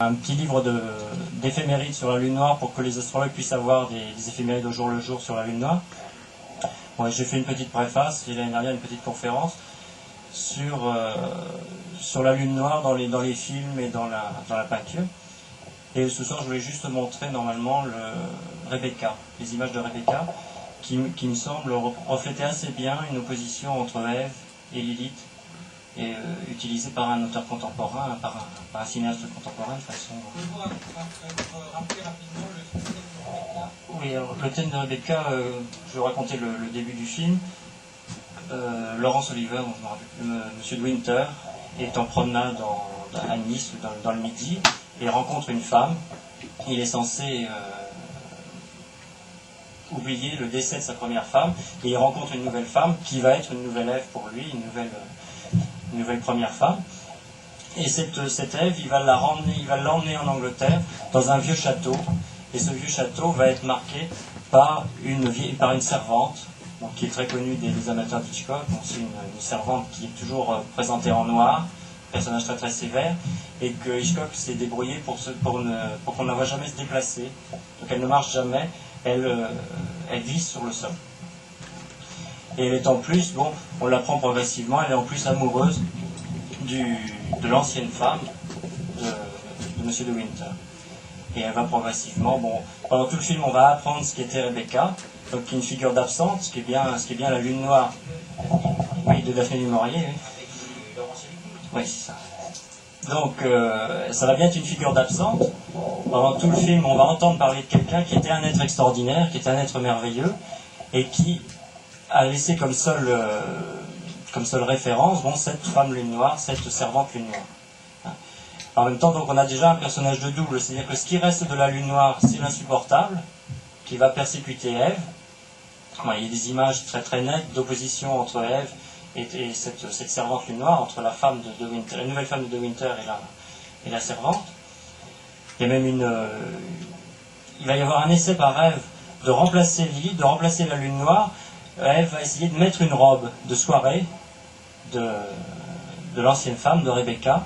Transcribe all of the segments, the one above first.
Un petit livre d'éphémérides sur la Lune noire pour que les astrologues puissent avoir des éphémérides au jour le jour sur la Lune noire. Bon, j'ai fait une petite préface, j'ai l'année dernière une petite conférence sur la Lune noire dans les films et dans la peinture. Et ce soir, je voulais juste montrer normalement Rebecca, les images de Rebecca, qui me semblent refléter assez bien une opposition entre Ève et Lilith, et utilisée par un auteur contemporain, par un cinéaste contemporain de façon... Pouvez-vous rappeler rapidement le thème de Rebecca ? Oui, alors, le thème de Rebecca, je vais raconter le début du film. Laurence Olivier, je me rappelle, Monsieur de Winter, est en promenade à Nice, dans le Midi, et rencontre une femme. Il est censé oublier le décès de sa première femme, et il rencontre une nouvelle femme qui va être une nouvelle Ève pour lui, une nouvelle première femme. Et cette Ève, il va l'emmener en Angleterre, dans un vieux château, et ce vieux château va être marqué par une servante, donc, qui est très connue des amateurs d'Hitchcock. C'est une servante qui est toujours présentée en noir, personnage très très sévère, et que Hitchcock s'est débrouillé pour qu'on ne la voit jamais se déplacer. Donc elle ne marche jamais, elle glisse sur le sol. Et elle est en plus, bon, on l'apprend progressivement, elle est en plus amoureuse de l'ancienne femme de Monsieur de Winter. Et elle va progressivement, bon, pendant tout le film, on va apprendre ce qu'était Rebecca, donc qui est une figure d'absente, ce qui est bien la Lune noire, oui, de Daphné du Maurier, oui. Oui, c'est ça. Donc, ça va bien être une figure d'absente. Pendant tout le film, on va entendre parler de quelqu'un qui était un être extraordinaire, qui était un être merveilleux, et qui a laissé comme seule référence, bon, cette femme Lune noire, cette servante Lune noire. En même temps, donc, on a déjà un personnage de double, c'est-à-dire que ce qui reste de la Lune noire, c'est l'insupportable, qui va persécuter Ève. Bon, il y a des images très très nettes d'opposition entre Ève et cette servante Lune noire, entre la femme de Winter, la nouvelle femme de Winter et la servante. Il y a même il va y avoir un essai par Ève de remplacer Lilith, de remplacer la Lune noire. Ève va essayer de mettre une robe de soirée de l'ancienne femme, de Rebecca,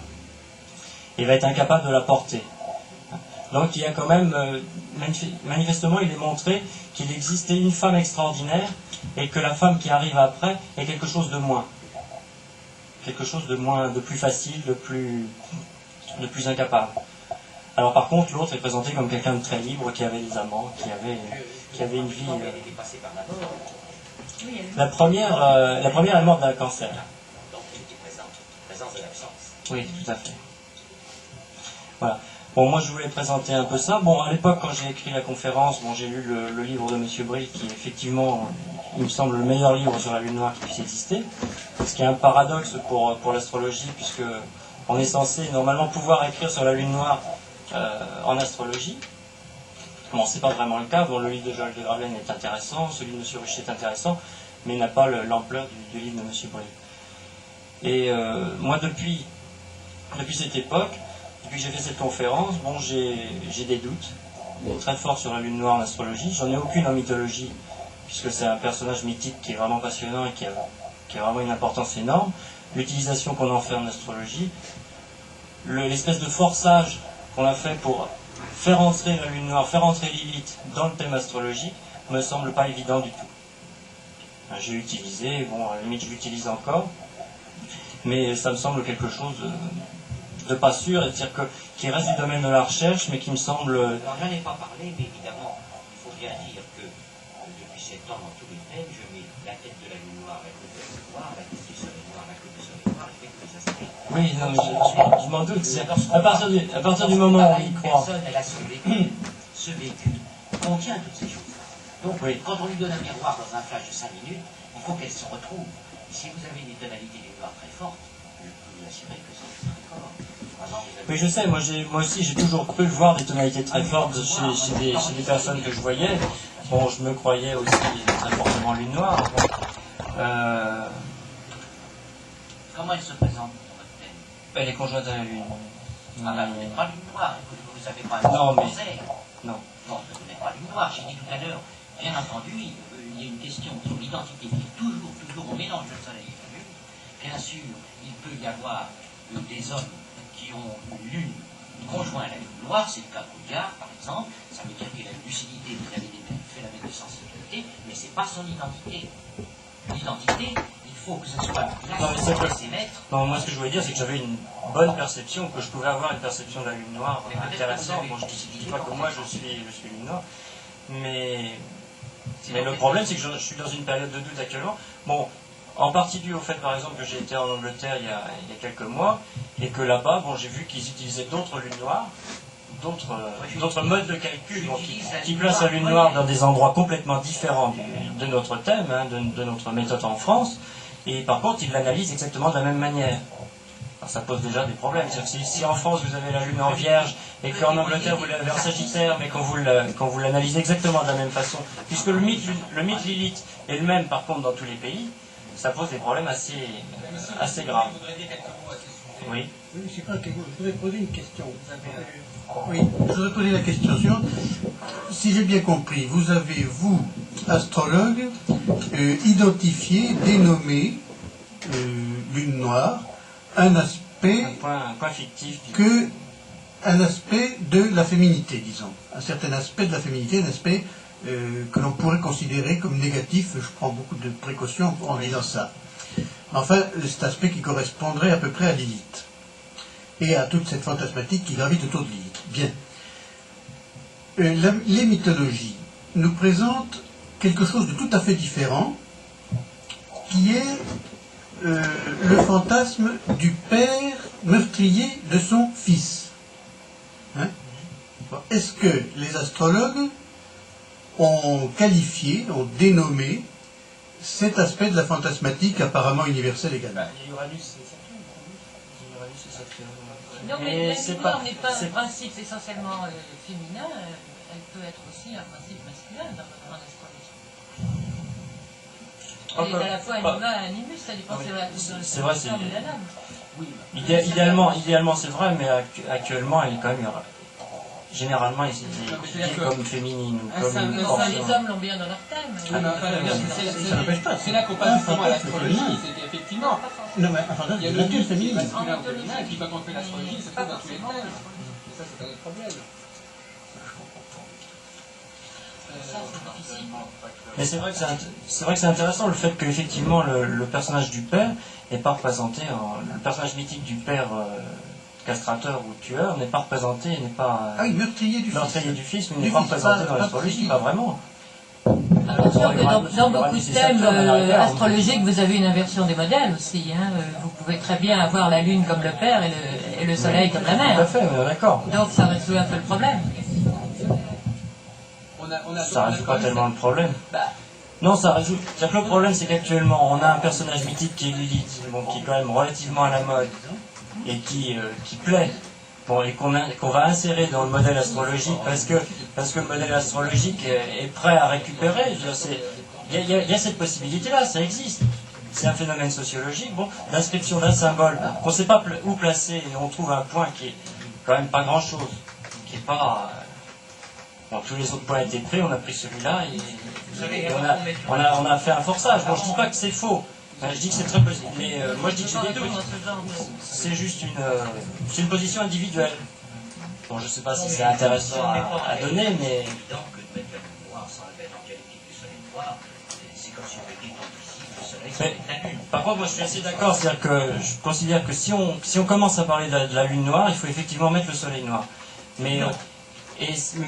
et va être incapable de la porter. Donc il y a quand même, manifestement, il est montré qu'il existait une femme extraordinaire et que la femme qui arrive après est quelque chose de moins. Quelque chose de plus facile, de plus incapable. Alors par contre, l'autre est présenté comme quelqu'un de très libre, qui avait des amants, qui avait une vie... La première est morte d'un cancer. Donc il était présence de l'absence. Oui, tout à fait. Voilà. Bon, moi je voulais présenter un peu ça. Bon, à l'époque, quand j'ai écrit la conférence, bon, j'ai lu le livre de M. Brill, qui est effectivement, il me semble, le meilleur livre sur la Lune noire qui puisse exister. Ce qui est un paradoxe pour l'astrologie, puisque on est censé normalement pouvoir écrire sur la Lune noire en astrologie. Bon, c'est pas vraiment le cas. Bon, le livre de Joël de Gravelaine est intéressant, celui de M. Ruchet est intéressant, mais n'a pas l'ampleur du livre de M. Brill. Et moi, depuis cette époque, depuis que j'ai fait cette conférence, bon, j'ai des doutes très forts sur la Lune noire en astrologie. J'en ai aucune en mythologie, puisque c'est un personnage mythique qui est vraiment passionnant et qui a vraiment une importance énorme. L'utilisation qu'on en fait en astrologie, l'espèce de forçage qu'on a fait pour faire entrer la Lune noire, faire entrer Lilith dans le thème astrologique, me semble pas évident du tout. J'ai utilisé, bon, à la limite je l'utilise encore, mais ça me semble quelque chose de pas sûr, c'est-à-dire qui reste du domaine de la recherche, mais qui me semble... Alors j'en ai pas parlé, mais évidemment, il faut bien dire que depuis 7 ans, dans tous les thèmes, je mets la tête de la Lune noire, la queue de la Lune noire, la tête du soleil noir, la queue du soleil noir, je fais que les aspects. Oui, non, mais je m'en doute. À partir du moment où on y croit. Personne, elle a ce vécu contient toutes ces choses. Donc, oui. Quand on lui donne un miroir dans un flash de 5 minutes, il faut qu'elle se retrouve. Et si vous avez des tonalités des noirs très fortes, je peux vous assurer que c'est très fort. Oui, je sais, moi aussi j'ai toujours cru voir des tonalités très fortes chez des personnes que je voyais. Bon, je me croyais aussi très fortement Lune noire. Comment elle se présente dans votre thème? Elle est conjointe à la Lune. Ah ben, vous n'êtes pas Lune noire, vous savez pas non, mais... cancer. Non. Non, vous n'êtes pas Lune noire, j'ai dit tout à l'heure. Bien entendu, il y a une question sur l'identité qui est toujours au mélange du soleil et de la Lune. Bien sûr, il peut y avoir des hommes qui ont une lune conjoint à la lune noire, c'est le cas d'Audiard, par exemple, ça veut dire qu'il a une lucidité vis-à-vis des phénomènes de sensibilité, mais c'est pas son identité. L'identité, il faut que ce soit la ses maîtres. Non, moi ce que je voulais dire, c'est que j'avais une bonne perception, que je pouvais avoir une perception de la lune noire intéressante. Bon, je dis pas que moi je suis lune noire, mais le problème, c'est que je suis dans une période de doute actuellement. Bon, en partie dû au fait, par exemple, que j'ai été en Angleterre il y a quelques mois, et que là-bas, bon, j'ai vu qu'ils utilisaient d'autres lunes noires, d'autres modes de calcul, bon, qui placent la lune noire dans des endroits complètement différents de notre thème, hein, de notre méthode en France, et par contre, ils l'analysent exactement de la même manière. Alors, ça pose déjà des problèmes. Si en France vous avez la lune en vierge et qu'en Angleterre vous l'avez en Sagittaire, mais quand vous l'analysez exactement de la même façon, puisque le mythe Lilith est le même par contre dans tous les pays, ça pose des problèmes assez graves. Vous voudrais dire quelques mots à ce sujet? Oui. Oui, je voudrais poser une question. Oui, je voudrais poser la question suivante. Si j'ai bien compris, vous avez, vous, astrologue, identifié, dénommé lune noire, un aspect Un point fictif. un aspect de la féminité, disons. Un certain aspect de la féminité, un aspect que l'on pourrait considérer comme négatif. Je prends beaucoup de précautions en disant ça. Enfin, cet aspect qui correspondrait à peu près à Lilith. Et à toute cette fantasmatique qui gravite autour de Lilith. Bien. Les mythologies nous présentent quelque chose de tout à fait différent, qui est le fantasme du père meurtrier de son fils. Hein? Est-ce que les astrologues ont qualifié, ont dénommé cet aspect de la fantasmatique apparemment universelle également? Uranus, c'est Saturne. Uranus, c'est Saturne. Non, mais Mais la c'est lune pas- noire n'est pas c'est- un principe essentiellement féminin, elle peut être aussi un principe masculin en astrologie. Elle est à la fois anima et animus, ça dépend Oui, de la c'est vrai, c'est- de la lame. Idéalement, c'est vrai, mais actuellement, elle est quand même généralement étudiée comme féminine, comme une Enfin, portion. les hommes l'ont bien dans leur thème. Ah, mais enfin, Ça n'empêche pas. c'est là qu'on passe justement à l'astrologie, c'est qu'effectivement, Non, mais enfin, il y a le l'adulte doute féminin. masculin ou féminin, et puis quand on fait l'astrologie, il se trouve dans tous les thèmes. Et ça, c'est un autre problème. Ça, c'est difficile. Mais c'est vrai que c'est intéressant le fait que effectivement le personnage du père n'est pas représenté, le personnage mythique du père castrateur ou tueur n'est pas représenté, n'est pas Ah oui, meurtrier du fils. meurtrier du fils, mais Du n'est pas fils, représenté pas- dans pas l'astrologie, précis. pas vraiment. Attention que dans beaucoup de C'est thèmes Saturne à l'arrière, astrologiques, vous avez une inversion des modèles aussi. Hein. Vous pouvez très bien avoir la Lune comme le père et le Soleil comme la Tout à mère. fait, d'accord. Donc ça résout un peu le problème. Ça résout pas tellement le problème. Bah, Non, ça résout. C'est-à-dire que le problème, c'est qu'actuellement, on a un personnage mythique qui est Lilith, bon, qui est quand même relativement à la mode et qui plaît, bon, et qu'on va insérer dans le modèle astrologique parce que le modèle astrologique est prêt à récupérer. Je veux dire, il y a cette possibilité-là, ça existe. C'est un phénomène sociologique, bon, l'inscription d'un symbole qu'on ne sait pas où placer et on trouve un point qui est quand même pas grand-chose, qui est pas. Bon, tous les autres points étaient pris, on a pris celui-là et on a fait un forçage. Bon, je dis pas que c'est faux, je dis que c'est très possible, mais moi je dis que j'ai des doutes. C'est juste c'est une position individuelle. Bon, je sais pas si c'est intéressant à donner, mais évident que de mettre la lune noire sans la belle en dialectique du soleil noir, c'est comme si on avait dit ici, le soleil, c'est la lune. par contre, moi je suis assez d'accord, c'est-à-dire que je considère que si on commence à parler de la lune noire, il faut effectivement mettre le soleil noir. Mais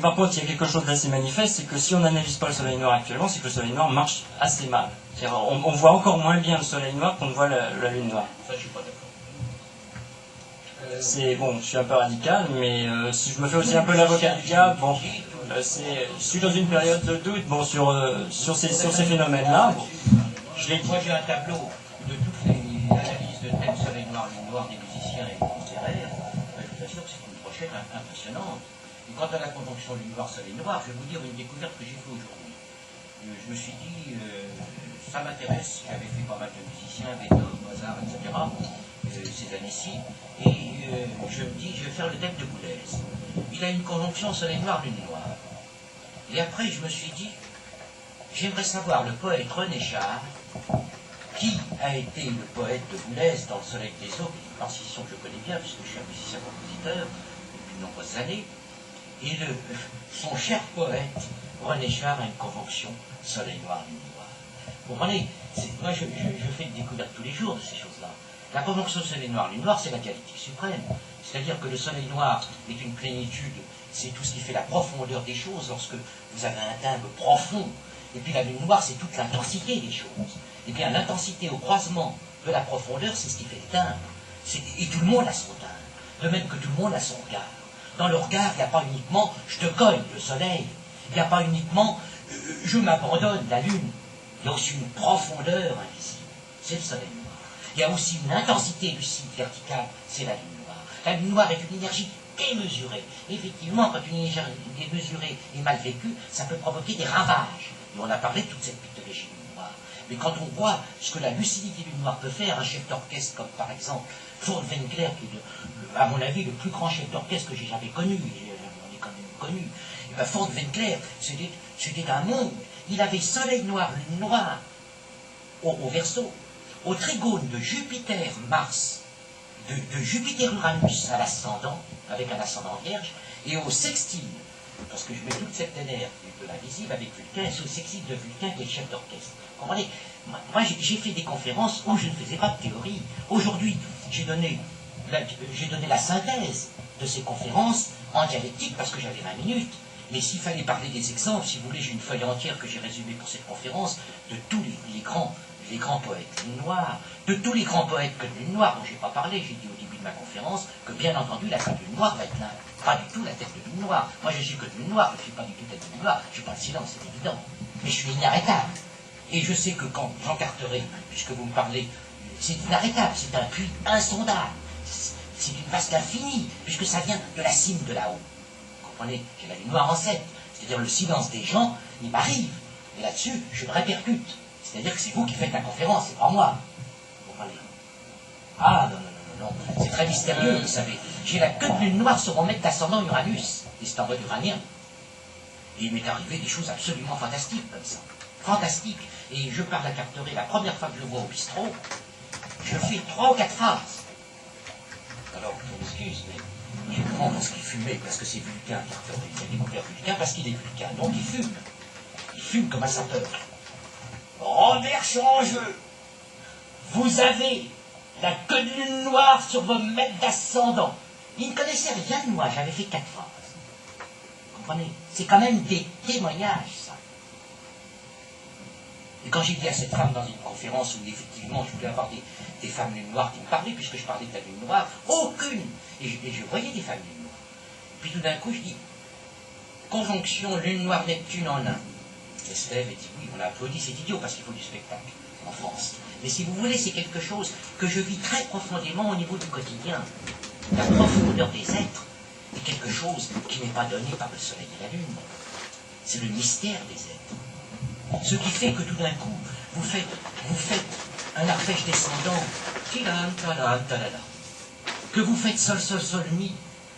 par contre, il y a quelque chose d'assez manifeste, c'est que si on n'analyse pas le soleil noir actuellement, c'est que le soleil noir marche assez mal. C'est-à-dire, on voit encore moins bien le soleil noir qu'on ne voit la lune noire. Ça, je suis pas d'accord. C'est bon, je suis un peu radical, mais si je me fais aussi un peu l'avocat du diable, bon, je suis dans une période de doute, bon, sur ces phénomènes-là. Bon, je l'ai dit. Moi, j'ai un tableau de toutes les analyses de thèmes soleil noir, lune noire des musiciens et des littéraires. Je vous assure que c'est une brochette impressionnante. Et quant à la conjonction lune noire, soleil noir, je vais vous dire une découverte que j'ai faite aujourd'hui. Je me suis dit, ça m'intéresse, j'avais fait pas mal de musiciens, Beethoven, Mozart, etc. Ces années-ci, et je me dis, je vais faire le thème de Boulez. Il a une conjonction soleil noir, lune noire. Et après, je me suis dit, j'aimerais savoir le poète René Char, qui a été le poète de Boulez dans Le Soleil des eaux, qui est une partition que je connais bien, puisque je suis un musicien-compositeur depuis de nombreuses années, et son cher poète, René Char, a une conjonction soleil noir, lune noire. Vous comprenez? Moi, je fais des découvertes tous les jours de ces choses-là. La conjonction soleil noir, lune noire, c'est la dialectique suprême. C'est-à-dire que le soleil noir est une plénitude, c'est tout ce qui fait la profondeur des choses lorsque vous avez un timbre profond. Et puis la lune noire, c'est toute l'intensité des choses. Et bien l'intensité au croisement de la profondeur, c'est ce qui fait le timbre. Et tout le monde a son timbre. De même que tout le monde a son regard. Dans le regard, il n'y a pas uniquement je te cogne, le soleil. Il n'y a pas uniquement je m'abandonne, la lune. Il y a aussi une profondeur invisible. C'est le soleil noir. Il y a aussi une intensité lucide verticale, c'est la lune noire. La lune noire est une énergie démesurée. Effectivement, quand une énergie démesurée est mal vécue, ça peut provoquer des ravages. Et on a parlé de toute cette mythologie lune noire. Mais quand on voit ce que la lucidité lune noire peut faire, un chef d'orchestre comme par exemple Furtwängler, qui est, à mon avis, le plus grand chef d'orchestre que j'ai jamais connu, on est quand même connu, et bien Furtwängler, c'était un monde. Il avait soleil noir, lune noire au Verseau, au trigone de Jupiter, Mars, de Jupiter Uranus à l'ascendant, avec un ascendant vierge, et au sextile, parce que je mets toute cette énergie de l'invisible avec Vulcain, et c'est au sextile de Vulcain qui est le chef d'orchestre. Comprenez? Moi, j'ai fait des conférences où je ne faisais pas de théorie. Aujourd'hui, j'ai donné la synthèse de ces conférences en dialectique parce que j'avais 20 minutes. Mais s'il fallait parler des exemples, si vous voulez, j'ai une feuille entière que j'ai résumée pour cette conférence de tous les grands poètes lune noire, de tous les grands poètes que lune noire dont je n'ai pas parlé. J'ai dit au début de ma conférence que bien entendu la tête de lune noire va être là. Pas du tout la tête de lune noire. Moi je suis que de lune noire, je ne suis pas du tout tête de lune noire. Je suis pas le silence, c'est évident. Mais je suis inarrêtable. Et je sais que quand Jean Carteret, puisque vous me parlez, c'est inarrêtable, c'est un puits insondable. C'est une vasque infinie, puisque ça vient de la cime de là-haut. Vous comprenez? J'ai la lune noire en 7. C'est-à-dire le silence des gens, il m'arrive. Et là-dessus, je me répercute. C'est-à-dire que c'est vous qui faites la conférence, c'est pas moi. Vous comprenez? Ah, non. C'est très mystérieux, vous savez. J'ai la queue de lune noire sur mon mètre d'ascendant Uranus. Et c'est en mode uranien. Et il m'est arrivé des choses absolument fantastiques comme ça. Fantastiques. Et je parle à Carteret, la première fois que je le vois au bistrot, je fais 3 ou 4 phrases. Alors, je m'excuse, mais je prends parce qu'il fumait, parce que c'est Vulcain, Carteret. Il a découvert Vulcain parce qu'il est Vulcain. Donc il fume. Il fume comme un sapeur. Robert Changeux, vous avez la queue de lune noire sur vos mètres d'ascendant. Il ne connaissait rien de moi, j'avais fait 4 phrases. Vous comprenez? C'est quand même des témoignages, ça. Et quand j'ai dit à cette femme dans une conférence où effectivement je voulais avoir des femmes lunes noires qui me parlaient, puisque je parlais de la lune noire, aucune. Et je voyais des femmes lunes noires. Puis tout d'un coup je dis, conjonction lune noire Neptune en un. Elle se lève et dit oui, on a applaudi, c'est idiot parce qu'il faut du spectacle en France. Mais si vous voulez, c'est quelque chose que je vis très profondément au niveau du quotidien. La profondeur des êtres est quelque chose qui n'est pas donné par le soleil et la lune. C'est le mystère des êtres. Ce qui fait que tout d'un coup, vous faites un arpège descendant, que vous faites sol, sol, sol, mi,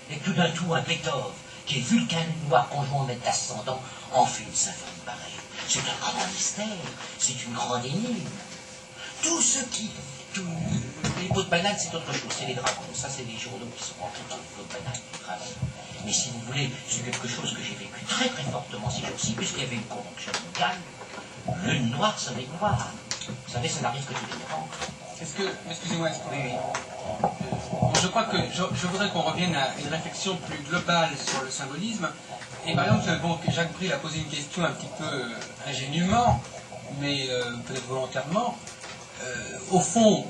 et tout d'un coup un Beethoven, qui est Vulcain lune noire conjoint en mètre d'ascendant, en fait une symphonie pareille. C'est un grand mystère, c'est une grande énigme. Tout ce qui... les pots de banane, c'est autre chose, c'est les dragons. Ça, c'est les journaux qui sont rentrés dans les pots de banane, les dragons. Mais si vous voulez, c'est quelque chose que j'ai vécu très très fortement ces jours-ci, puisqu'il y avait une conjonction mondiale. Lune noire, soleil noir. Vous savez, ça n'arrive que tous les ans. Est-ce que, excusez-moi, je crois que je voudrais qu'on revienne à une réflexion plus globale sur le symbolisme. Et par exemple, bon, Jacques Bril a posé une question un petit peu ingénument, mais peut-être volontairement. Au fond,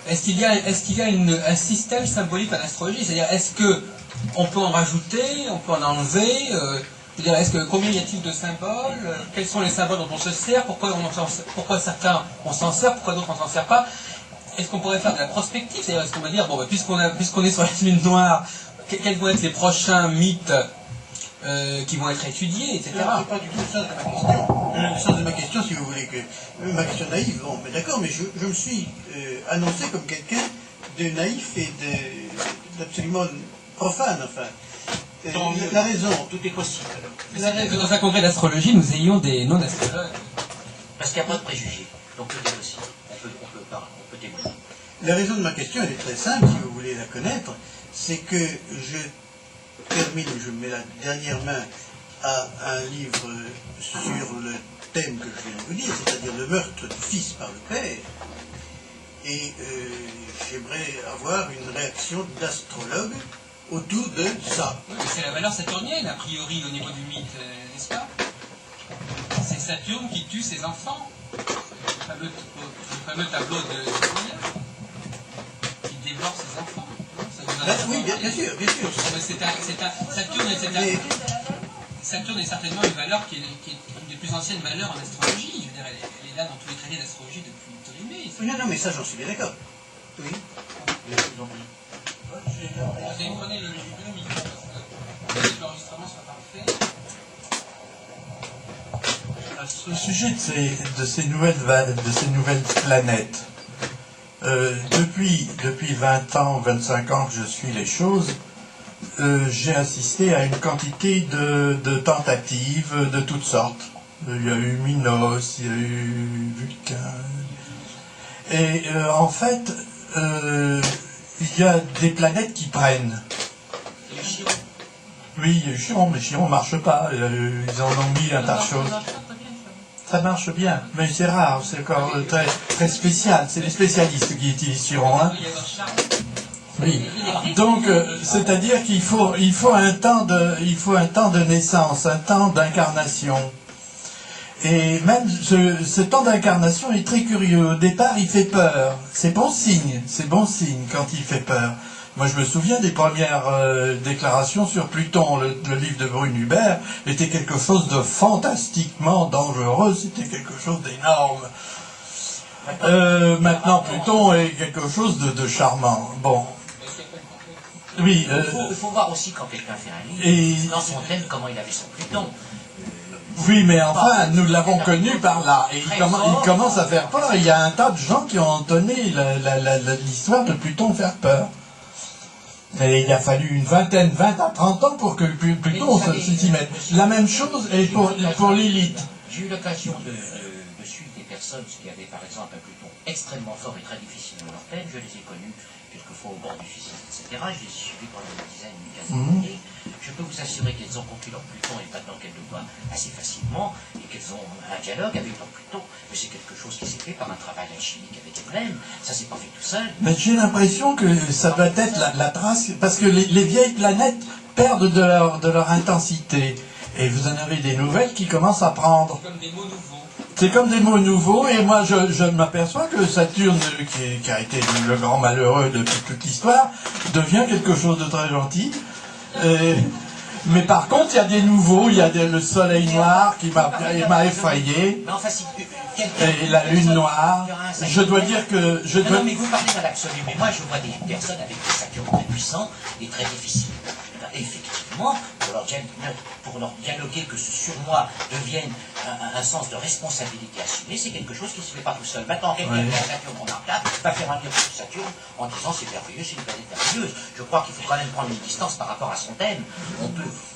est-ce qu'il y a un système symbolique en astrologie? C'est-à-dire, est-ce qu'on peut en rajouter, on peut en enlever combien y a-t-il de symboles? Quels sont les symboles dont on se sert? Pourquoi certains on s'en sert? Pourquoi d'autres on s'en sert pas? Est-ce qu'on pourrait faire de la prospective? C'est-à-dire, est-ce qu'on va dire, bon, puisqu'on est sur la lune noire, quels vont être les prochains mythes qui vont être étudiés, etc. C'est pas du tout le sens de ma question. Le sens de ma question, si vous voulez, ma question naïve, bon, mais d'accord, mais je me suis annoncé comme quelqu'un de naïf et d'absolument profane, enfin. La raison. Tout est possible. Que dans un congrès d'astrologie, nous ayons des non-astrologues. Parce qu'il n'y a pas de préjugés. Donc tout est possible. On peut témoigner. La raison de ma question, elle est très simple, si vous voulez la connaître, c'est que je termine, je mets la dernière main à un livre sur le thème que je viens de vous dire, c'est-à-dire le meurtre du fils par le père, et j'aimerais avoir une réaction d'astrologue autour de ça. Oui, mais c'est la valeur saturnienne, a priori, au niveau du mythe, n'est-ce pas? C'est Saturne qui tue ses enfants. Le fameux tableau de Goya, qui dévore ses enfants. Oui, bien sûr. Saturne est certainement une valeur qui est une des plus anciennes valeurs en astrologie. Je veux dire, elle est là dans tous les traités d'astrologie depuis Ptolémée. Non, mais ça, j'en suis bien d'accord. Oui. Vous prenez le micro parce que l'enregistrement soit parfait. Au sujet de ces nouvelles planètes, depuis 20 ans, 25 ans que je suis les choses, j'ai assisté à une quantité de tentatives de toutes sortes. Il y a eu Minos, il y a eu Vulcain. Et en fait, il y a des planètes qui prennent. Oui, il y a eu Chiron, mais Chiron ne marche pas. Ils en ont mis un tas de choses. Ça marche bien, mais c'est rare, c'est encore très, très spécial. C'est les spécialistes qui utilisent Chiron. Hein. Oui. Donc, c'est-à-dire qu'il faut un temps de naissance, un temps d'incarnation. Et même ce temps d'incarnation est très curieux. Au départ, il fait peur. C'est bon signe quand il fait peur. Moi, je me souviens des premières déclarations sur Pluton. Le livre de Brune Hubert était quelque chose de fantastiquement dangereux. C'était quelque chose d'énorme. Maintenant, Pluton est quelque chose de charmant. Bon. Oui. Il faut voir aussi quand quelqu'un fait un livre, dans son thème, comment il avait son Pluton. Oui, mais enfin, nous l'avons connu par là. Et il commence à faire peur. Il y a un tas de gens qui ont entonné l'histoire de Pluton faire peur. Et il a fallu une 20 à 30 ans pour que Pluton s'y mette. La même chose est pour Lilith. J'ai eu l'occasion de suivre des personnes qui avaient par exemple un Pluton extrêmement fort et très difficile dans leur thème. Je les ai connus quelquefois au bord du suicide, etc. Je les ai suivis pendant une quinzaine d'années. Je peux vous assurer qu'elles ont conclu leur Pluton et pas dans qu'elles le voient assez facilement, et qu'elles ont un dialogue avec leur Pluton. Mais c'est quelque chose qui s'est fait par un travail alchimique avec elles-mêmes. Ça s'est pas fait tout seul. Mais j'ai l'impression que ça doit être la trace, parce que les vieilles planètes perdent de leur intensité. Et vous en avez des nouvelles qui commencent à prendre. C'est comme des mots nouveaux. C'est comme des mots nouveaux, et moi je m'aperçois que Saturne, qui a été le grand malheureux depuis toute l'histoire, devient quelque chose de très gentil. Mais par contre, il y a des nouveaux, il y a le soleil noir qui m'a effrayé, et la lune noire. Je dois dire que... Non, mais vous parlez dans l'absolu, mais moi je vois des personnes avec des Saturnes très puissants et très difficiles. Effectivement, pour leur dialoguer, que ce surmoi devienne un sens de responsabilité assumée, c'est quelque chose qui ne se fait pas tout seul. Maintenant, quelqu'un qui a Saturne en arcade va faire un livre sur Saturne en disant c'est merveilleux, c'est une planète merveilleuse. Je crois qu'il faut quand même prendre une distance par rapport à son thème.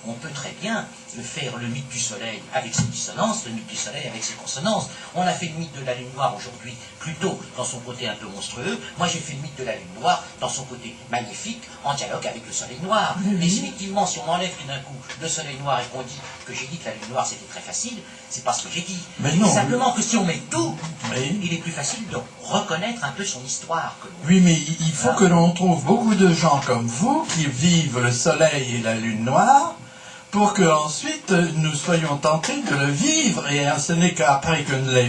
On peut très bien faire le mythe du soleil avec ses dissonances, le mythe du soleil avec ses consonances. On a fait le mythe de la lune noire aujourd'hui, plutôt dans son côté un peu monstrueux. Moi j'ai fait le mythe de la lune noire dans son côté magnifique, en dialogue avec le soleil noir. Mais effectivement, si on enlève tout d'un coup le soleil noir et qu'on dit que j'ai dit que la lune noire c'était très facile, c'est pas ce que j'ai dit. Mais non, simplement que si on met tout, il est plus facile de reconnaître un peu son histoire. Oui, mais il faut que l'on trouve beaucoup de gens comme vous qui vivent le soleil et la lune noire pour que ensuite nous soyons tentés de le vivre, et ce n'est qu'après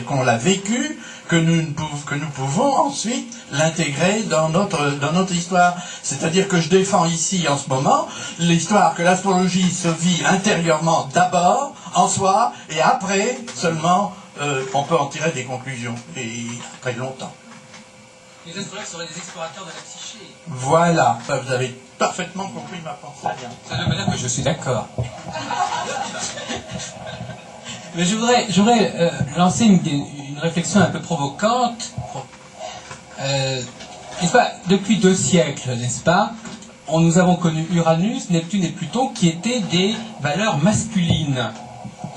qu'on l'a vécu que nous pouvons ensuite l'intégrer dans notre histoire. C'est-à-dire que je défends ici en ce moment l'histoire que l'astrologie se vit intérieurement d'abord, en soi, et après seulement on peut en tirer des conclusions, et après longtemps. Les astrologues seraient des explorateurs de la psyché. Voilà, vous avez parfaitement compris ma pensée. Ça ne veut pas dire que je suis d'accord. Mais je voudrais lancer une réflexion un peu provocante. N'est-ce pas, depuis 2 siècles, n'est-ce pas, nous avons connu Uranus, Neptune et Pluton qui étaient des valeurs masculines,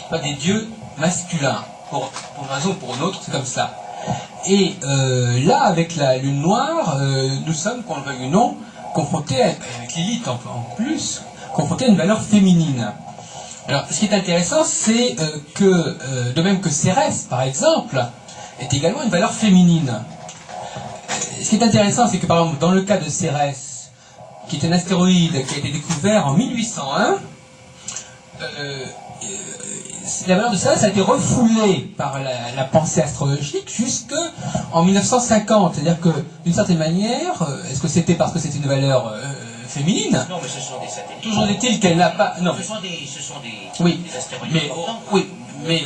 pas des dieux masculins. Pour une raison ou pour une autre, c'est comme ça. Et là, avec la lune noire, nous sommes, qu'on le veuille ou non, confrontés, avec Lilith en plus, confrontés à une valeur féminine. Alors, ce qui est intéressant, c'est que, de même que Cérès, par exemple, est également une valeur féminine. Ce qui est intéressant, c'est que, par exemple, dans le cas de Cérès, qui est un astéroïde qui a été découvert en 1801, la valeur de Cérès a été refoulée par la pensée astrologique jusqu'en 1950. C'est-à-dire que, d'une certaine manière, est-ce que c'était parce que c'était une valeur féminine? Non, mais ce sont des satellites. Toujours est-il qu'elle n'a pas... Non. Ce sont des Oui, des astéroïdes mais, importants. oui, mais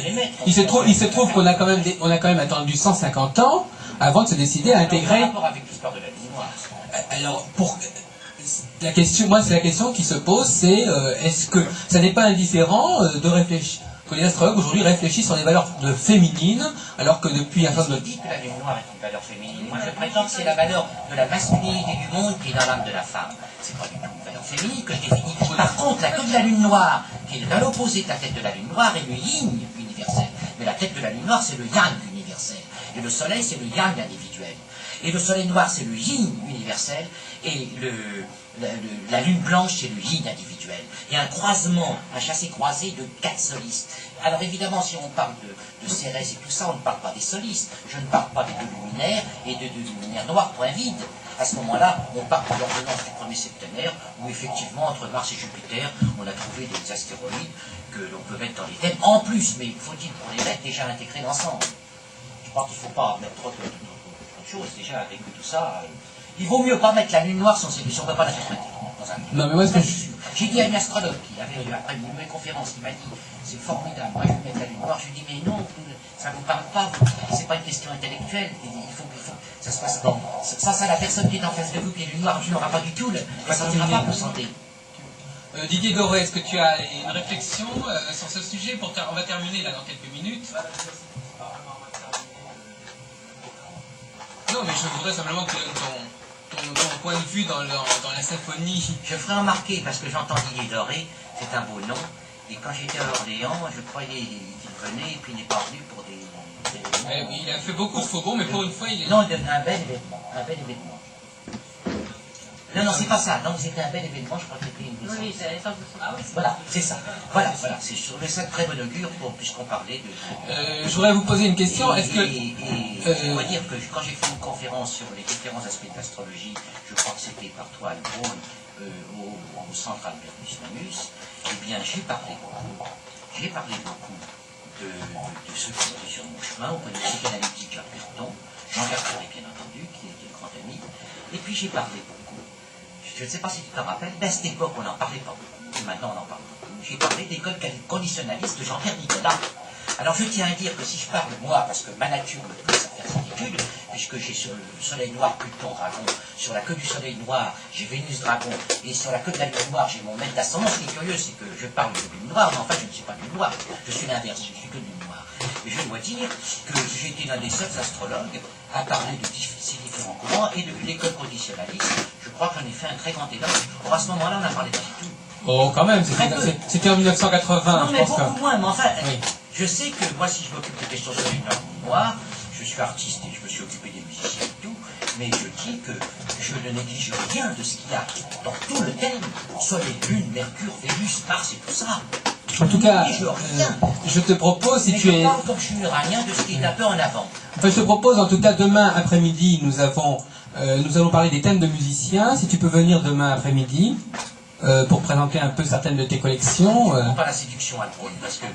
il se trouve qu'on a quand même attendu 150 ans avant de se décider à intégrer... En rapport avec l'histoire de la lune noire. Alors, la question, moi, c'est la question qui se pose, c'est est-ce que ça n'est pas indifférent de réfléchir, que les astrologues aujourd'hui réfléchissent sur les valeurs féminines, alors que depuis un certain Je dis que la lune noire est une valeur féminine. Moi, je prétends que c'est la valeur de la masculinité du monde qui est dans l'âme de la femme. C'est pas du tout une valeur féminine que je définis. Par contre, la queue de la lune noire, qui est à l'opposé de la tête de la lune noire, est le yin universel. Mais la tête de la lune noire, c'est le yang universel. Et le soleil, c'est le yang individuel. Et le soleil noir, c'est le yin universel. Et la lune blanche, c'est le yin individuel. Il y a un croisement, un chassé-croisé de 4 solistes. Alors évidemment, si on parle de Cérès et tout ça, on ne parle pas des solistes. Je ne parle pas des 2 luminaires et de 2 luminaires noirs, point vide. À ce moment-là, on parle de l'ordonnance du premier septenaire, où effectivement, entre Mars et Jupiter, on a trouvé des astéroïdes que l'on peut mettre dans les thèmes. En plus, mais faut-il pour les mettre déjà intégrés l'ensemble? Je crois qu'il ne faut pas mettre trop de choses déjà avec tout ça. Il vaut mieux pas mettre la lune noire si on ne peut pas l'interpréter. Non, mais moi, ce que J'ai dit à une astrologue qui avait, après une nouvelle conférence, qui m'a dit c'est formidable, moi je vais mettre la lune noire. Je lui ai dit mais non, ça ne vous parle pas, c'est pas une question intellectuelle, il faut que ça se passe. Ça, la personne qui est en face de vous, qui est lune noire, qui n'aura pas du tout, elle ne sentira pas que vous sentez. Didier Doré, est-ce que tu as une réflexion sur ce sujet? On va terminer là dans quelques minutes. Non, mais je voudrais simplement que ton point de vue dans la symphonie. Je ferai remarquer, parce que j'entends Didier Doré, c'est un beau nom, et quand j'étais à Orléans, je croyais qu'il venait, et puis il n'est pas venu pour des Oui, il a fait beaucoup de faux bons, mais pour une fois, il est... Non, il devenait un bel événement. Non, c'est pas ça. Non, c'était un bel événement, je crois que c'était une Oui, c'est ça. Ah oui, Voilà, c'est ça. Voilà. C'est sur ça de très bon augure, puisqu'on parlait de... je voudrais vous poser une question. Est-ce que... Je dois dire que quand j'ai fait une conférence sur les différents aspects de l'astrologie, je crois que c'était par toi, Albrone, au centre Albertus Magnus, eh bien, j'ai parlé beaucoup de ceux qui étaient sur mon chemin. On connaît le psychanalytique Jacques Berton, Jean-Jacques Ferré, bien entendu, qui était le grand ami. Et puis j'ai parlé beaucoup. Je ne sais pas si tu te rappelles, mais à cette époque, on n'en parlait pas beaucoup. Et maintenant, on en parle beaucoup. J'ai parlé d'école conditionnaliste de Jean-Pierre Nicolas. Alors, je tiens à dire que si je parle, moi, parce que ma nature me pousse à faire cette étude, puisque j'ai sur le soleil noir Pluton Dragon, sur la queue du soleil noir, j'ai Vénus Dragon, et sur la queue de la lune noire, j'ai mon maître d'ascendant. Ce qui est curieux, c'est que je parle de lune noire, mais en fait, je ne suis pas lune noire. Je suis l'inverse, je suis que lune noire. Et je dois dire que j'ai été l'un des seuls astrologues à parler de ces différents courants et de l'école conditionnaliste. Je crois que j'en ai fait un très grand éloge. Or, à ce moment-là, on n'a parlé pas du tout. Oh, quand même, c'était en 1980, non, mais beaucoup moins, mais enfin, oui. Je sais que moi, si je m'occupe de questions sur les noires, je suis artiste et je me suis occupé des musiciens et tout, mais je dis que je ne néglige rien de ce qu'il y a dans tout le thème, Soleil, Lune, Mercure, Vénus, Mars et tout ça. En tout cas, rien. Je te propose, si mais tu je es... parle comme je suis iranien de ce qui est un peu en avant. Enfin, je te propose, en tout cas, demain après-midi, nous allons parler des thèmes de musiciens. Si tu peux venir demain après-midi pour présenter un peu certaines de tes collections. Pas la séduction à drôle, parce que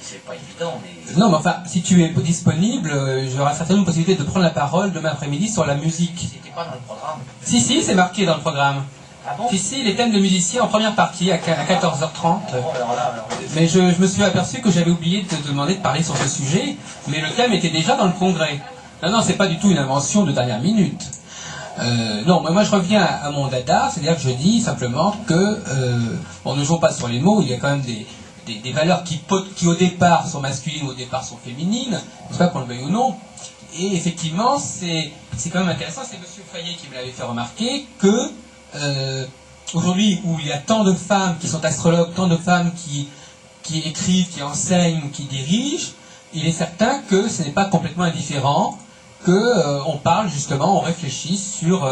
c'est pas évident, mais... Non, mais enfin, si tu es disponible, j'aurai certainement une possibilité de prendre la parole demain après-midi sur la musique. C'était pas dans le programme. Si, c'est marqué dans le programme. Ah bon? Si, les thèmes de musiciens en première partie à 14h30. Bon, alors là, Mais je me suis aperçu que j'avais oublié de te demander de parler sur ce sujet, mais le thème était déjà dans le congrès. Non, c'est pas du tout une invention de dernière minute. Non, moi je reviens à mon dada, c'est-à-dire que je dis simplement que, on ne joue pas sur les mots, il y a quand même des valeurs qui au départ sont masculines, au départ sont féminines, c'est pas qu'on le veuille ou non. Et effectivement, c'est quand même intéressant, c'est M. Fayet qui me l'avait fait remarquer, que aujourd'hui où il y a tant de femmes qui sont astrologues, tant de femmes qui écrivent, qui enseignent, qui dirigent, il est certain que ce n'est pas complètement indifférent qu'on parle justement, on réfléchisse sur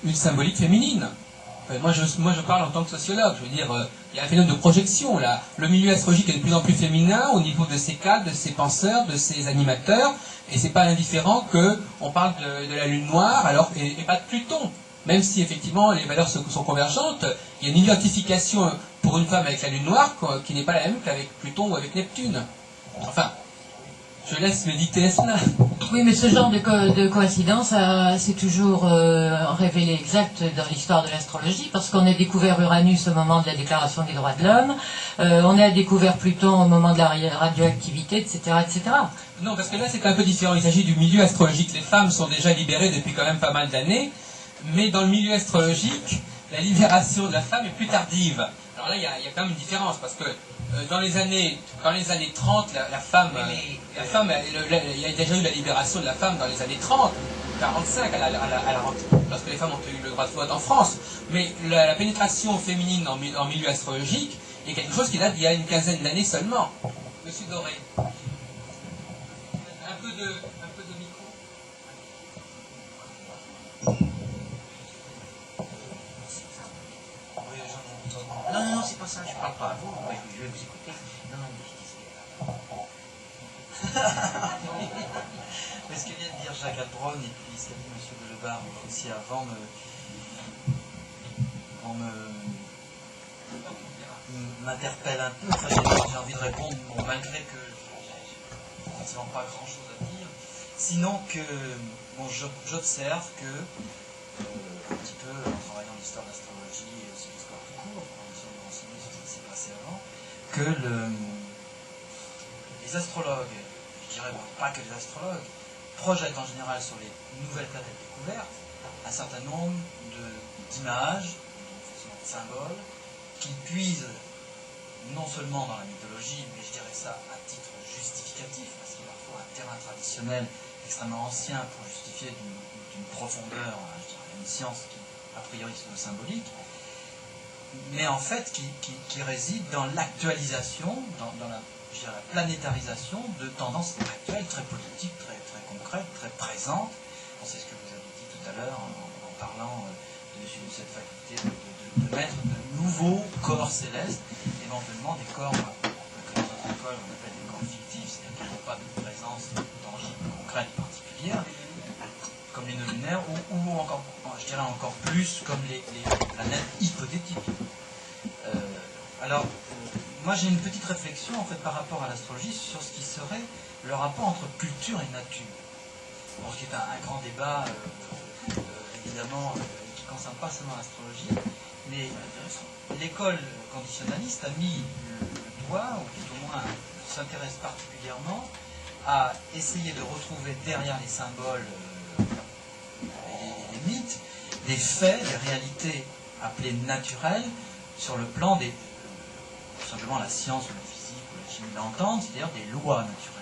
une symbolique féminine. Moi je parle en tant que sociologue, je veux dire, il y a un phénomène de projection là. Le milieu astrologique est de plus en plus féminin au niveau de ses cadres, de ses penseurs, de ses animateurs, et c'est pas indifférent qu'on parle de la lune noire alors, et pas de Pluton. Même si effectivement les valeurs sont convergentes, il y a une identification pour une femme avec la lune noire qui n'est pas la même qu'avec Pluton ou avec Neptune. Enfin, je laisse méditer cela. Oui, mais ce genre de coïncidence, c'est toujours révélé exact dans l'histoire de l'astrologie, parce qu'on a découvert Uranus au moment de la Déclaration des droits de l'homme, on a découvert Pluton au moment de la radioactivité, etc., etc. Non, parce que là c'est un peu différent, il s'agit du milieu astrologique. Les femmes sont déjà libérées depuis quand même pas mal d'années, mais dans le milieu astrologique, la libération de la femme est plus tardive. Alors là, il y a quand même une différence, parce que dans les années 30, la femme, il y a déjà eu la libération de la femme dans les années 30, 45, lorsque les femmes ont eu le droit de vote en France. Mais la pénétration féminine en milieu astrologique est quelque chose qui date d'il y a une quinzaine d'années seulement. Monsieur Doré. Un peu de micro. Non, c'est pas ça, je parle pas à vous, moi, je vais vous écouter. Non, Mais ce que vient de dire Jacques Albron et puis ce qu'a dit M. Boulevard aussi avant m'interpelle un peu. Enfin, j'ai envie de répondre, bon, malgré que j'ai effectivement pas grand chose à dire. Sinon que bon, j'observe que un petit peu en travaillant l'histoire de l'astrologie et aussi l'histoire tout court, en essayant de renseigner sur ce qui s'est passé avant, que les astrologues, je dirais bon, pas que les astrologues, projettent en général sur les nouvelles planètes découvertes un certain nombre d'images, de symboles, qu'ils puisent non seulement dans la mythologie, mais je dirais ça à titre justificatif, parce qu'il leur faut un terrain traditionnel extrêmement ancien pour justifier d'une profondeur, je dirais, une science qui, a priori, se veut symbolique, mais en fait qui réside dans l'actualisation, dans la planétarisation de tendances actuelles, très politiques, très concrètes, très présentes. C'est ce que vous avez dit tout à l'heure en parlant de cette faculté de mettre de nouveaux corps célestes, éventuellement des corps que dans notre école on appelle des corps fictifs, c'est-à-dire qui n'ont pas de présence tangible, concrète, particulière, comme les nœuds lunaires, ou encore, je dirais encore plus, comme les planètes hypothétiques. Alors, moi j'ai une petite réflexion en fait par rapport à l'astrologie sur ce qui serait le rapport entre culture et nature. Bon, ce qui est un grand débat, évidemment, qui ne concerne pas seulement l'astrologie, mais l'école conditionnaliste a mis le doigt, ou tout au moins s'intéresse particulièrement, à essayer de retrouver derrière les symboles et les mythes, des faits, des réalités appelées naturelles, sur le plan des tout simplement la science ou la physique ou la chimie l'entendent, c'est-à-dire des lois naturelles.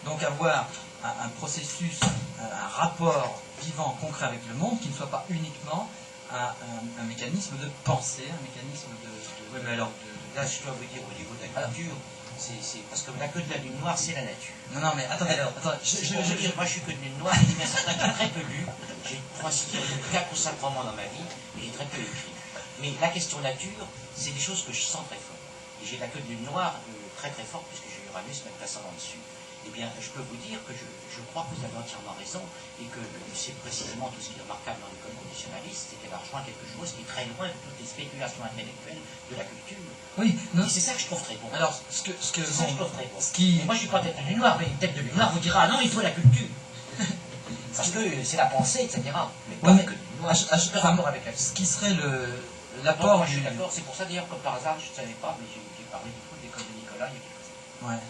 Donc avoir un processus, un rapport vivant, concret avec le monde, qui ne soit pas uniquement un mécanisme de pensée, un mécanisme de... Oui, mais alors, là, je dois vous dire, au niveau de la nature, c'est parce que la queue de la lune noire, c'est la nature. Non, mais attendez, moi, je suis que de lune noire, et bien certain que j'ai très peu lu, j'ai 4 ou 5 romans dans ma vie, et j'ai très peu écrit. Mais la question nature, c'est des choses que je sens très fort. Et j'ai la queue de lune noire très forte, puisque j'ai Uranus me passant en dessus. Eh bien, je peux vous dire que je crois que vous avez entièrement raison, et que c'est précisément tout ce qui est remarquable dans l'école conditionnaliste, c'est qu'elle a rejoint quelque chose qui est très loin de toutes les spéculations intellectuelles de la culture. Oui, non. Et c'est ça que je trouve très bon. Alors, c'est ça que je trouve très bon. qui... Et moi, je suis pas tête de lune noire, mais une tête de lune noire vous dira, ah non, il faut la culture. Parce que c'est la pensée, etc. Mais pas que de lune noire, c'est rapport avec la culture. Ce qui serait l'apport... Moi, je suis d'accord, c'est pour ça d'ailleurs, comme par hasard, je ne savais pas, mais j'ai parlé du coup de l'école de Nicolas il y a quelques années. Ouais.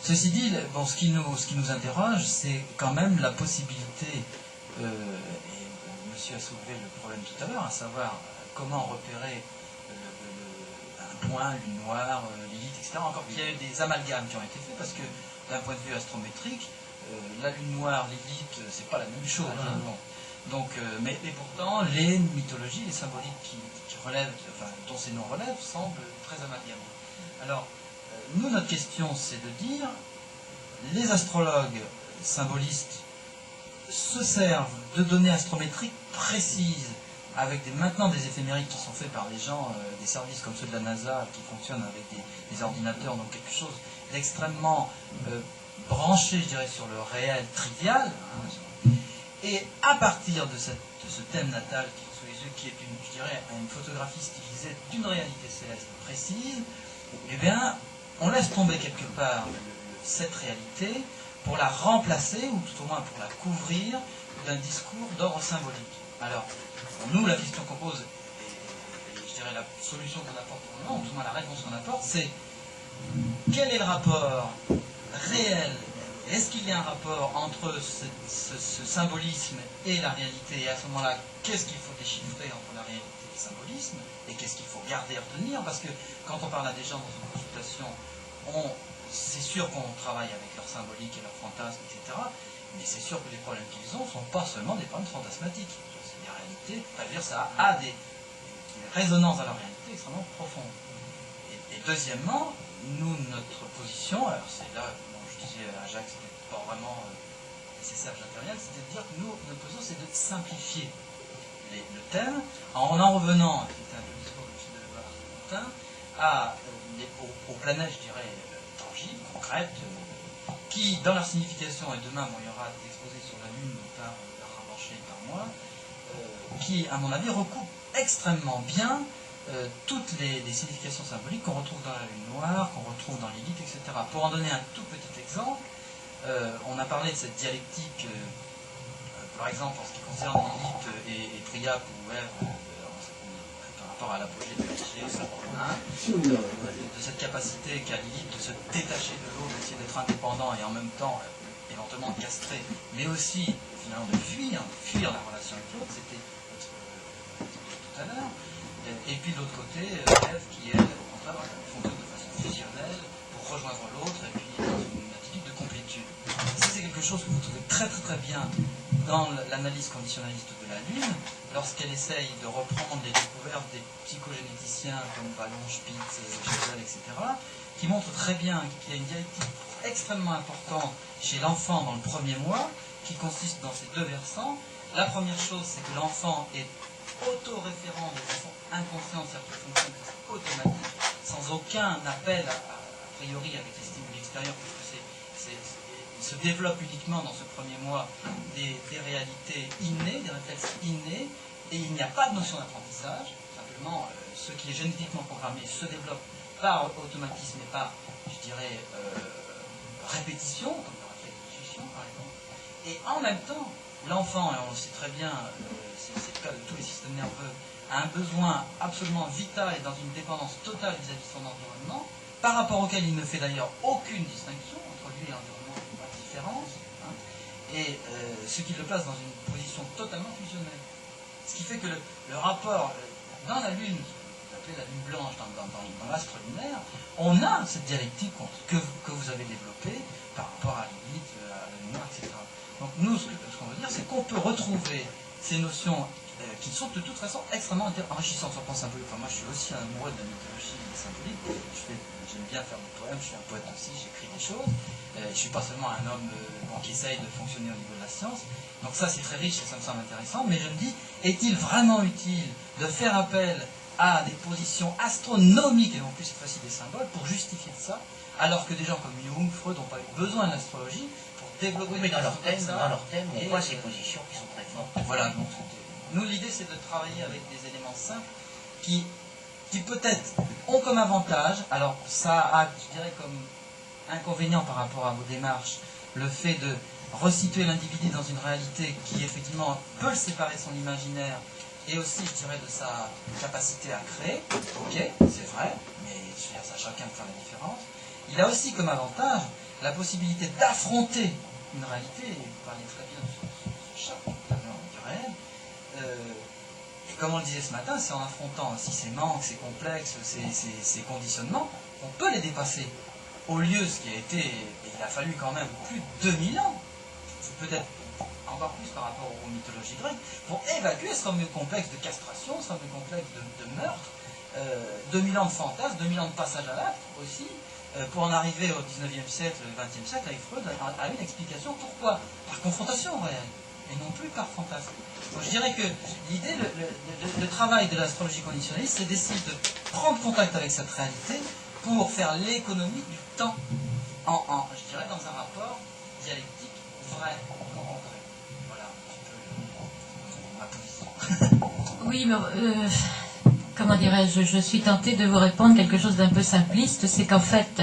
Ceci dit, bon, ce qui nous interroge, c'est quand même la possibilité, et monsieur a soulevé le problème tout à l'heure, à savoir comment repérer un point, lune noire, Lilith, etc. Encore qu'il y a eu des amalgames qui ont été faits, parce que d'un point de vue astrométrique, la lune noire, Lilith, c'est pas la même chose. Hein. Donc, mais pourtant, les mythologies, les symboliques qui relèvent, enfin, dont ces noms relèvent, semblent très amalgamés. Alors, nous, notre question, c'est de dire, les astrologues symbolistes se servent de données astrométriques précises, avec maintenant des éphémérides qui sont faits par des gens, des services comme ceux de la NASA, qui fonctionnent avec des ordinateurs, donc quelque chose d'extrêmement branché, je dirais, sur le réel trivial. Hein, et à partir de ce thème natal qui est sous les yeux, qui est je dirais, une photographie stylisée d'une réalité céleste précise, eh bien, on laisse tomber quelque part cette réalité pour la remplacer, ou tout au moins pour la couvrir, d'un discours d'ordre symbolique. Alors, pour nous, la question qu'on pose, et je dirais la solution qu'on apporte pour le moment, ou tout au moins la réponse qu'on apporte, c'est quel est le rapport réel? Est-ce qu'il y a un rapport entre ce symbolisme et la réalité? Et à ce moment-là, qu'est-ce qu'il faut déchiffrer entre la réalité et le symbolisme? Et qu'est-ce qu'il faut garder et retenir? Parce que quand on parle à des gens dans une consultation, c'est sûr qu'on travaille avec leur symbolique et leur fantasme, etc. Mais c'est sûr que les problèmes qu'ils ont ne sont pas seulement des problèmes fantasmatiques. C'est des réalités, c'est-à-dire ça a des résonances à la réalité extrêmement profondes. Et deuxièmement, nous, notre position, alors c'est là, bon, je disais à Jacques, c'était pas vraiment nécessaire que j'intervienne, c'est de dire que nous, notre position, c'est de simplifier le thème, en revenant, c'était un peu le discours de Martin, aux planètes, je dirais, tangibles, concrètes, qui, dans leur signification, et demain, bon, il y aura des exposés sur la Lune par Bernard Blanchet et par moi, qui, à mon avis, recoupent extrêmement bien toutes les significations symboliques qu'on retrouve dans la Lune noire, qu'on retrouve dans Lilith, etc. Pour en donner un tout petit exemple, on a parlé de cette dialectique, par exemple, en ce qui concerne Lilith et Priap ou Ève, par rapport à l'apogée de l'Alger, de cette capacité qu'a Lilith de se détacher de l'autre, d'essayer d'être indépendant et en même temps éventuellement de castrer, mais aussi finalement de fuir la relation avec l'autre, c'était tout à l'heure. Et puis de l'autre côté, Ève qui, elle, au contraire, fonctionne de façon fusionnelle pour rejoindre l'autre et puis dans une attitude de complétude. Ça, c'est quelque chose que vous trouvez très très très bien dans l'analyse conditionnaliste de la Lune, lorsqu'elle essaye de reprendre les découvertes des psychogénéticiens comme Vallon, Spitz, Chesel, etc., qui montrent très bien qu'il y a une dialectique extrêmement importante chez l'enfant dans le premier mois, qui consiste dans ces deux versants. La première chose, c'est que l'enfant est autoréférent de façon inconsciente, c'est-à-dire qu'il fonctionne de façon automatique, sans aucun appel a priori avec les stimuli extérieurs, puisque il se développe uniquement dans ce premier mois des réalités innées, des réflexes innés, et il n'y a pas de notion d'apprentissage. Simplement, ce qui est génétiquement programmé se développe par automatisme et par, je dirais, répétition, comme le réflexe de succion, par exemple. Et en même temps, l'enfant, et on le sait très bien, c'est le cas de tous les systèmes nerveux, a un besoin absolument vital et dans une dépendance totale vis-à-vis de son environnement, par rapport auquel il ne fait d'ailleurs aucune distinction entre lui et l'environnement, pas de différence, hein, et ce qui le place dans une position totalement fusionnelle. Ce qui fait que le rapport dans la Lune, vous appelez la Lune blanche, dans l'astre lunaire, on a cette dialectique que vous avez développée par rapport à Lilith, à la Lune noire, etc. Donc nous, ce qu'on veut dire, c'est qu'on peut retrouver ces notions qui sont de toute façon extrêmement enrichissantes sur le plan symbolique. Enfin, moi, je suis aussi un amoureux de la mythologie symbolique. J'aime bien faire des poèmes, je suis un poète aussi, j'écris des choses. Je ne suis pas seulement un homme qui essaye de fonctionner au niveau de la science. Donc ça, c'est très riche et ça me semble intéressant. Mais je me dis, est-il vraiment utile de faire appel à des positions astronomiques, et non plus cette fois-ci des symboles, pour justifier ça, alors que des gens comme Jung, Freud n'ont pas eu besoin de l'astrologie pour développer... Mais dans leur thème, on voit ces positions qui sont très fortes. Voilà, donc nous, l'idée, c'est de travailler avec des éléments simples qui peut-être ont comme avantage, alors ça a, je dirais, comme inconvénient par rapport à vos démarches, le fait de resituer l'individu dans une réalité qui, effectivement, peut le séparer de son imaginaire et aussi, je dirais, de sa capacité à créer. Ok, c'est vrai, mais je veux dire, ça, chacun peut faire la différence. Il a aussi comme avantage la possibilité d'affronter une réalité, et vous parliez très bien de ce chat, du réel. Et comme on le disait ce matin, c'est en affrontant aussi ces manques, ces complexes, ces conditionnements, qu'on peut les dépasser. Au lieu, ce qui a été, et il a fallu quand même plus de 2000 ans, peut-être encore plus par rapport aux mythologies grecques, pour évacuer ce fameux complexe de castration, ce fameux complexe de meurtre, 2000 ans de fantasmes, 2000 ans de passage à l'acte aussi, pour en arriver au 19e siècle, le 20e siècle, avec Freud, à une explication. Pourquoi? Par confrontation réelle. et non plus par fantasme. Donc je dirais que l'idée, le travail de l'astrologie conditionnaliste, c'est d'essayer de prendre contact avec cette réalité pour faire l'économie du temps, je dirais, dans un rapport dialectique vrai, concret. Voilà un petit peu ma position. Oui, mais comment dirais-je, je suis tentée de vous répondre quelque chose d'un peu simpliste, c'est qu'en fait,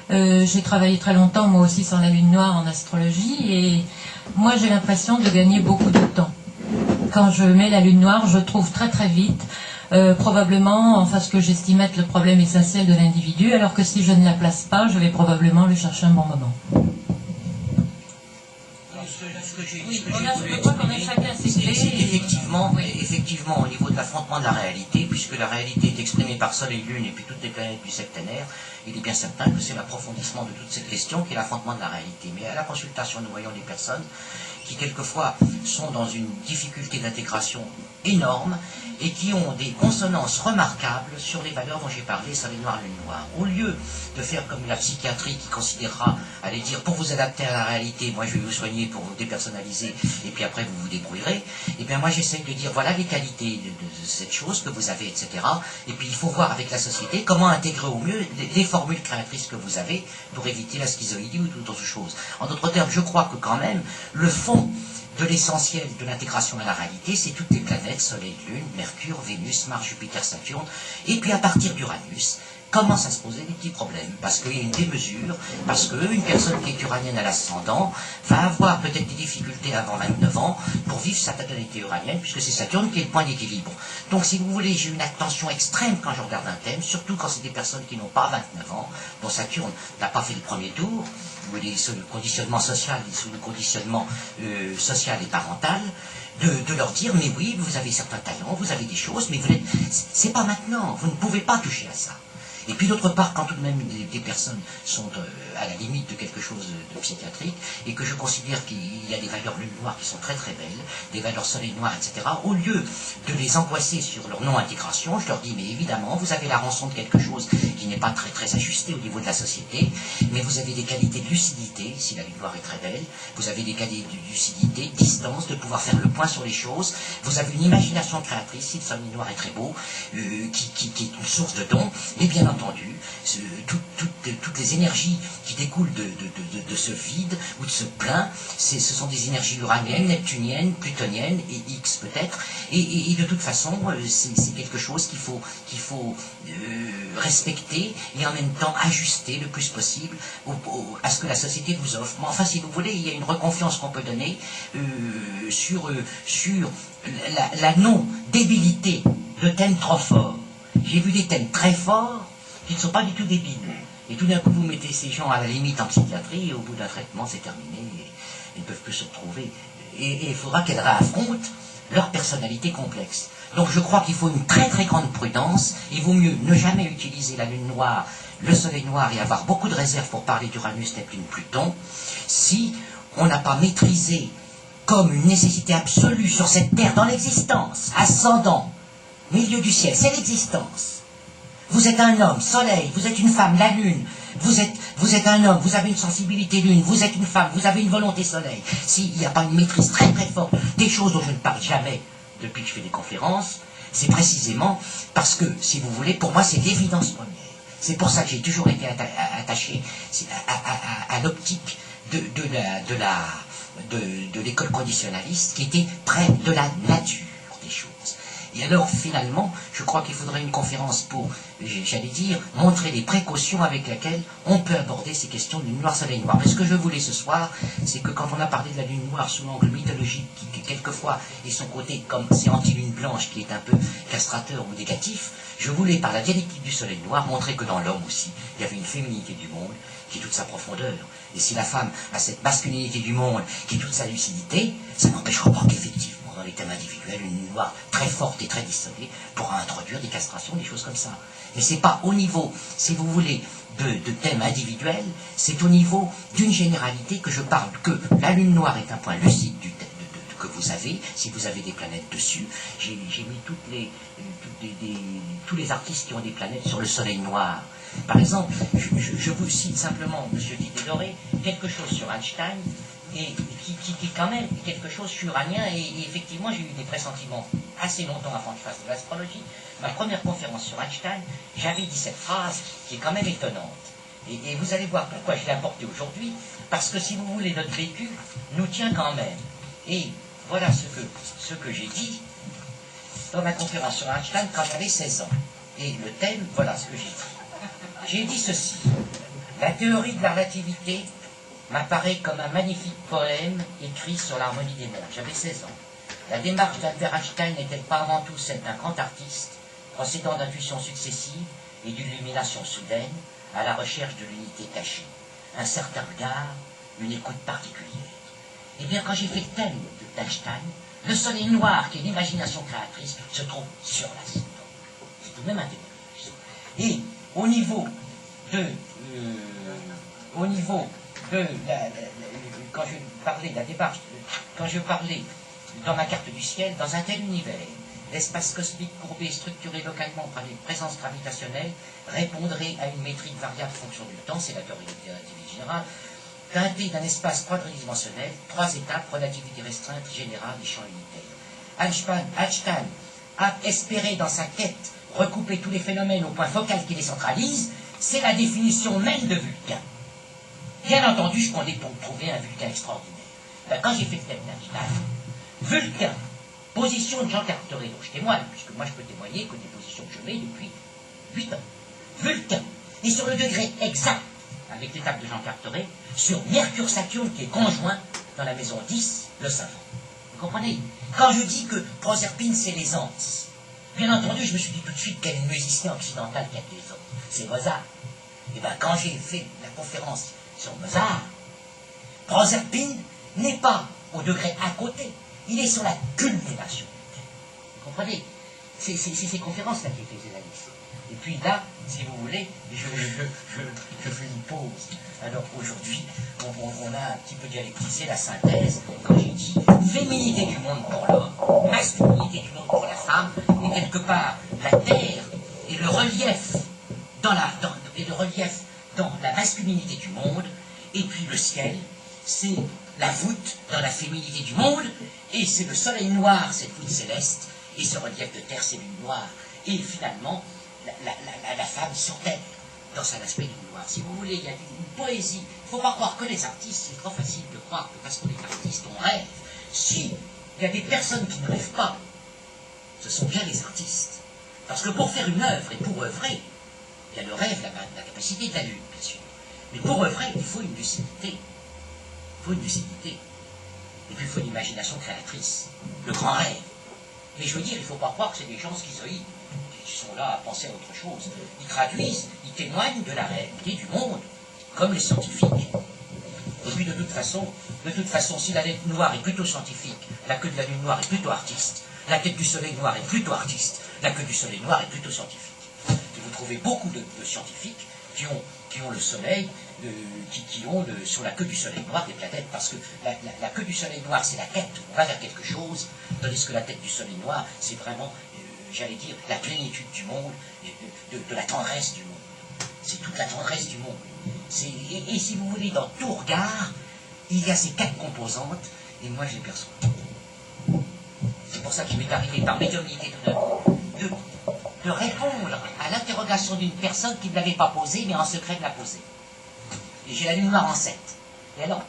j'ai travaillé très longtemps moi aussi sur la lune noire en astrologie et moi j'ai l'impression de gagner beaucoup de temps. Quand je mets la lune noire, je trouve très très vite probablement enfin ce que j'estime être le problème essentiel de l'individu, alors que si je ne la place pas, je vais probablement le chercher un bon moment. Effectivement, au niveau de l'affrontement de la réalité, puisque la réalité est exprimée par Soleil et Lune et puis toutes les planètes du septénaire, il est bien certain que c'est l'approfondissement de toute cette question qui est l'affrontement de la réalité. Mais à la consultation, nous voyons des personnes qui quelquefois sont dans une difficulté d'intégration énorme et qui ont des consonances remarquables sur les valeurs dont j'ai parlé, Soleil noir, Lune noire. Au lieu de faire comme la psychiatrie qui considérera, aller dire pour vous adapter à la réalité, moi je vais vous soigner pour vous dépersonnaliser et puis après vous vous débrouillerez, et bien moi j'essaie de dire voilà les qualités de cette chose que vous avez, etc. Et puis il faut voir avec la société comment intégrer au mieux les formules créatrices que vous avez pour éviter la schizoïdie ou toute autre chose. En d'autres termes, je crois que quand même, le fond de l'essentiel de l'intégration à la réalité, c'est toutes les planètes, Soleil, Lune, Mercure, Vénus, Mars, Jupiter, Saturne, et puis à partir d'Uranus, commence à se poser des petits problèmes, parce qu'il y a une démesure, parce qu'une personne qui est uranienne à l'ascendant va avoir peut-être des difficultés avant 29 ans pour vivre sa totalité uranienne, puisque c'est Saturne qui est le point d'équilibre. Donc si vous voulez, j'ai une attention extrême quand je regarde un thème, surtout quand c'est des personnes qui n'ont pas 29 ans, dont Saturne n'a pas fait le premier tour, où il est sous le conditionnement social, sous le conditionnement social et parental, de leur dire, mais oui, vous avez certains talents, vous avez des choses, mais c'est pas maintenant, vous ne pouvez pas toucher à ça. Et puis d'autre part, quand tout de même des personnes sont à la limite de quelque chose de psychiatrique, et que je considère qu'il y a des valeurs lune noire qui sont très très belles, des valeurs soleil noir, etc., au lieu de les angoisser sur leur non-intégration, je leur dis, mais évidemment, vous avez la rançon de quelque chose qui n'est pas très très ajusté au niveau de la société, mais vous avez des qualités de lucidité, si la lune noire est très belle, vous avez des qualités de lucidité, distance, de pouvoir faire le point sur les choses, vous avez une imagination créatrice, si le soleil noir est très beau, qui est une source de dons, et bien entendu, toutes les énergies qui découlent de ce vide ou de ce plein, ce sont des énergies uraniennes, neptuniennes, plutoniennes et X peut-être, et de toute façon, c'est quelque chose qu'il faut respecter et en même temps ajuster le plus possible à ce que la société vous offre. Mais enfin, si vous voulez, il y a une reconfiance qu'on peut donner sur la non-débilité de thèmes trop forts. J'ai vu des thèmes très forts qui ne sont pas du tout débiles. Et tout d'un coup, vous mettez ces gens à la limite en psychiatrie, et au bout d'un traitement, c'est terminé, et ils ne peuvent plus se retrouver. Et il faudra qu'elles réaffrontent leur personnalité complexe. Donc je crois qu'il faut une très très grande prudence. Il vaut mieux ne jamais utiliser la lune noire, le soleil noir, et avoir beaucoup de réserve pour parler d'Uranus, Neptune, Pluton, si on n'a pas maîtrisé comme une nécessité absolue sur cette terre, dans l'existence, ascendant, milieu du ciel, c'est l'existence. Vous êtes un homme, soleil, vous êtes une femme, la lune, vous êtes un homme, vous avez une sensibilité lune, vous êtes une femme, vous avez une volonté soleil. S'il n'y a pas une maîtrise très très forte des choses dont je ne parle jamais depuis que je fais des conférences, c'est précisément parce que, si vous voulez, pour moi c'est l'évidence première. C'est pour ça que j'ai toujours été attaché à l'optique de l'école conditionnaliste qui était près de la nature des choses. Et alors, finalement, je crois qu'il faudrait une conférence pour, j'allais dire, montrer les précautions avec lesquelles on peut aborder ces questions de lune noire, soleil noir. Mais ce que je voulais ce soir, c'est que quand on a parlé de la lune noire sous l'angle mythologique, qui quelquefois est son côté comme c'est anti-lune blanche, qui est un peu castrateur ou négatif, je voulais, par la dialectique du soleil noir, montrer que dans l'homme aussi, il y avait une féminité du monde, qui est toute sa profondeur. Et si la femme a cette masculinité du monde, qui est toute sa lucidité, ça n'empêchera pas qu'effectivement, dans les thèmes individuels, une lune noire très forte et très distillée pourra introduire des castrations, des choses comme ça. Mais c'est pas au niveau, si vous voulez, de thèmes individuels, c'est au niveau d'une généralité que je parle, que la lune noire est un point lucide du thème que vous avez, si vous avez des planètes dessus. J'ai mis tous les artistes qui ont des planètes sur le soleil noir. Par exemple, je vous cite simplement, M. Guy Deloré, quelque chose sur Einstein. et qui quand même est quelque chose, je suis uranien, et effectivement j'ai eu des pressentiments assez longtemps avant que je fasse de l'astrologie. Ma première conférence sur Einstein, j'avais dit cette phrase qui est quand même étonnante. Et vous allez voir pourquoi je l'ai apportée aujourd'hui, parce que si vous voulez, notre vécu nous tient quand même. Et voilà ce que j'ai dit dans ma conférence sur Einstein quand j'avais 16 ans. Et le thème, voilà ce que j'ai dit. J'ai dit ceci: la théorie de la relativité m'apparaît comme un magnifique poème écrit sur l'harmonie des mondes. J'avais 16 ans. La démarche d'Albert Einstein n'est-elle pas avant tout celle d'un grand artiste, procédant d'intuitions successives et d'illuminations soudaines à la recherche de l'unité cachée, un certain regard, une écoute particulière? Eh bien, quand j'ai fait le thème d'Einstein, le soleil noir, qui est l'imagination créatrice, se trouve sur la scène. C'est tout de même intéressant. Et au niveau de quand je parlais de la démarche, quand je parlais dans ma carte du ciel, dans un tel univers, l'espace cosmique courbé et structuré localement par les présences gravitationnelles répondrait à une métrique variable fonction du temps, c'est la théorie de la relativité générale, teinté d'un espace quadridimensionnel, 3 étapes, relativité restreinte, générale et champ unitaire. Einstein a espéré dans sa quête recouper tous les phénomènes au point focal qui les centralise, c'est la définition même de Vulcain. Bien entendu, je comptais pour trouver un Vulcain extraordinaire. Ben, quand j'ai fait le thème d'Einstein, Vulcain, position de Jean Carteret, dont je témoigne, puisque moi je peux témoigner que des positions que je mets depuis 8 ans. Vulcain est sur le degré exact, avec l'étape de Jean Carteret, sur Mercure-Saturne qui est conjoint dans la maison 10, le savant. Vous comprenez? Quand je dis que Proserpine c'est les Anses, bien entendu je me suis dit tout de suite quel musicien occidental qui a des Anses. C'est Mozart. Et bien quand j'ai fait la conférence sur Mozart, Proserpine n'est pas au degré à côté, il est sur la culmination. Vous comprenez? C'est ces conférences-là qui faisaient la liste. Et puis là, si vous voulez, je fais une pause. Alors aujourd'hui, on a un petit peu dialectisé la synthèse quand j'ai dit féminité du monde pour l'homme, masculinité du monde pour la femme, et quelque part la terre et le relief dans la masculinité du monde, et puis le ciel, c'est la voûte dans la féminité du monde, et c'est le soleil noir, cette voûte céleste, et ce relief de terre, c'est lune noire. Et finalement, la femme sur terre, dans son aspect lune noire. Si vous voulez, il y a une poésie. Il ne faut pas croire que les artistes, c'est trop facile de croire que parce qu'on est artiste, on rêve. Si il y a des personnes qui ne rêvent pas, ce sont bien les artistes. Parce que pour faire une œuvre et pour œuvrer, il y a le rêve, la capacité de la lune, bien sûr. Mais pour œuvrer, il faut une lucidité. Il faut une lucidité. Et puis il faut une imagination créatrice. Le grand rêve. Mais je veux dire, il ne faut pas croire que c'est des gens schizoïdes qui sont là à penser à autre chose. Ils traduisent, ils témoignent de la réalité du monde, comme les scientifiques. Et puis de toute façon, si la lettre noire est plutôt scientifique, la queue de la lune noire est plutôt artiste, la tête du soleil noir est plutôt artiste, la queue du soleil noir est plutôt scientifique. Et vous trouvez beaucoup de scientifiques qui ont le soleil, qui ont sur la queue du soleil noir des planètes, parce que la queue du soleil noir, c'est la quête, on va vers quelque chose, tandis que la tête du soleil noir, c'est vraiment, j'allais dire, la plénitude du monde, de la tendresse du monde. C'est toute la tendresse du monde. Et si vous voulez, dans tout regard, il y a ces 4 composantes, et moi je les perçois. C'est pour ça qu'il m'est arrivé par médiumnité tout d'un coup, de répondre à l'interrogation d'une personne qui ne l'avait pas posée, mais en secret de la poser. Et j'ai la lune noire en 7. Et alors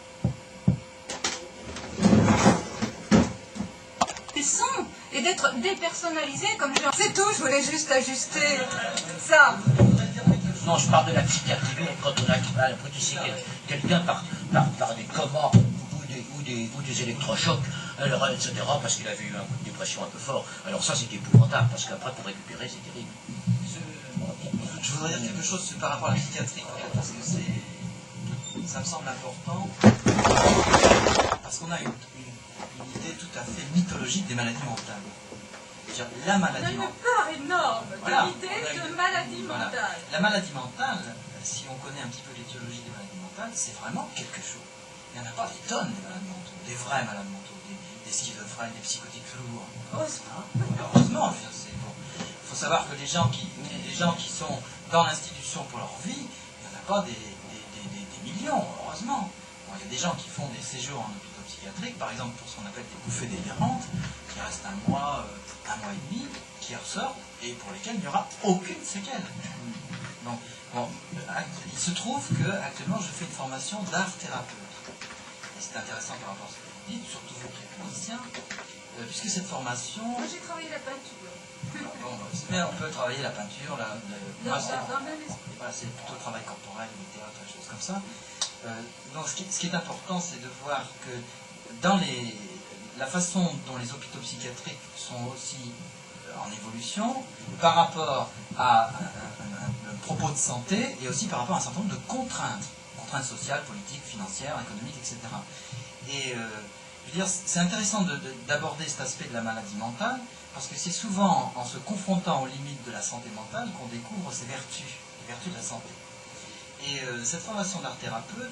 et d'être dépersonnalisé comme je... C'est tout, je voulais juste ajuster ça. Non, je parle de la psychiatrie lourde quand on a l'hypnotisé quelqu'un par des comas ou des électrochocs, alors, etc., parce qu'il avait eu un coup de dépression un peu fort. Alors ça, c'était épouvantable, parce qu'après, pour récupérer, c'est terrible. Je voudrais dire quelque chose par rapport à la psychiatrie, parce que ça me semble important, parce qu'on a une idée tout à fait mythologique des maladies mentales. C'est-à-dire la maladie mentale. Une part énorme d'idées de maladie mentale. La maladie mentale, si on connaît un petit peu l'étiologie des maladies mentales, c'est vraiment quelque chose. Il n'y en a pas des tonnes des malades mentaux, des vrais malades mentaux, des schizophrènes, des psychotiques lourds. Heureusement, il faut savoir que les gens qui sont dans l'institution pour leur vie, il n'y en a pas des millions, heureusement. Bon, il y a des gens qui font des séjours en hôpital psychiatrique, par exemple pour ce qu'on appelle des bouffées délirantes, qui restent un mois et demi, qui ressortent et pour lesquels il n'y aura aucune séquelle. Donc, bon, il se trouve que actuellement je fais une formation d'art thérapeute. Et c'est intéressant par rapport à ce que vous dites, surtout vous qui êtes musicien, puisque cette formation... Moi, j'ai travaillé la peinture. Bon, mais on peut travailler la peinture, Dans le même esprit. voilà, c'est plutôt le travail corporel, le théâtre, des choses comme ça. Donc ce qui est important, c'est de voir que dans la façon dont les hôpitaux psychiatriques sont aussi en évolution par rapport à un propos de santé et aussi par rapport à un certain nombre de contraintes sociales, politiques, financières, économiques, etc. Et je veux dire, c'est intéressant d'aborder cet aspect de la maladie mentale parce que c'est souvent en se confrontant aux limites de la santé mentale qu'on découvre ses vertus, les vertus de la santé. Et cette formation d'art thérapeute,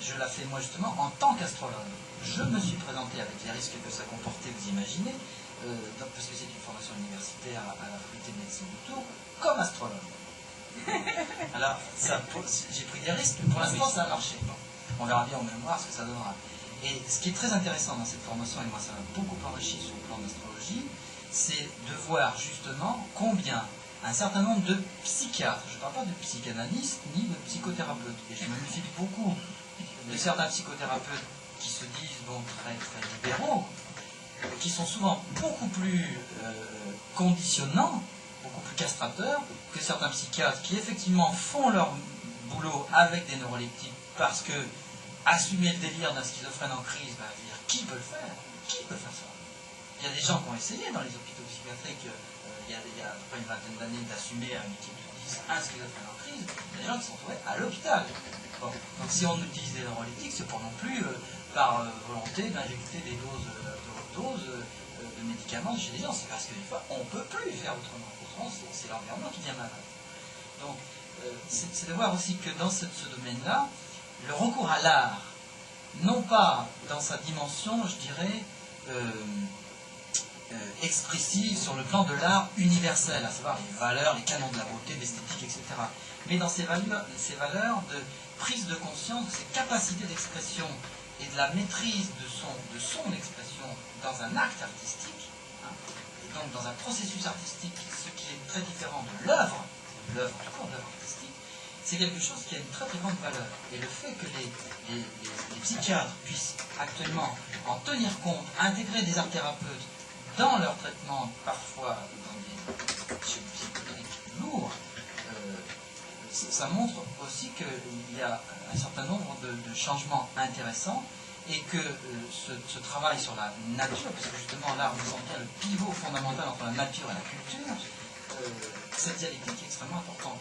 je la fais moi justement en tant qu'astrologue. Je me suis présenté avec les risques que ça comportait, vous imaginez, parce que c'est une formation universitaire à la faculté de médecine de Tours, comme astrologue. Alors, j'ai pris des risques, pour l'instant ça a marché. Bon, on verra bien en mémoire ce que ça donnera. Et ce qui est très intéressant dans cette formation, et moi ça m'a beaucoup enrichi sur le plan d'astrologie, c'est de voir justement combien un certain nombre de psychiatres, je ne parle pas de psychanalystes ni de psychothérapeutes, et je me méfie beaucoup de certains psychothérapeutes qui se disent donc très, très libéraux, qui sont souvent beaucoup plus conditionnants, beaucoup plus castrateurs que certains psychiatres qui effectivement font leur boulot avec des neuroleptiques parce que assumer le délire d'un schizophrène en crise, ben, je veux dire, qui peut le faire? Qui peut faire ça? Il y a des gens qui ont essayé dans les hôpitaux psychiatriques il y a à peu près une vingtaine d'années d'assumer à une équipe de 10 un schizophrène en crise. Il y a des gens qui sont trouvés à l'hôpital. Bon, donc si on utilise des neuroleptiques, c'est pour non plus par volonté d'injecter des doses de médicaments chez les gens. C'est parce qu'une fois, on ne peut plus faire autrement. Autrement, c'est l'environnement qui devient malade. Donc, c'est de voir aussi que dans ce domaine-là, le recours à l'art, non pas dans sa dimension, je dirais, expressive sur le plan de l'art universel, à savoir les valeurs, les canons de la beauté, de l'esthétique, etc. Mais dans ces valeurs de prise de conscience, de ses capacités d'expression et de la maîtrise de son expression dans un acte artistique, hein, et donc dans un processus artistique, ce qui est très différent de l'œuvre artistique, c'est quelque chose qui a une très très grande valeur. Et le fait que les psychiatres puissent actuellement en tenir compte, intégrer des art thérapeutes dans leur traitement, parfois dans des psychiatriques lourds, ça montre aussi qu'il y a un certain nombre de changements intéressants et que ce travail sur la nature, parce que justement l'art nous semble bien le pivot fondamental entre la nature et la culture, cette dialectique est extrêmement importante.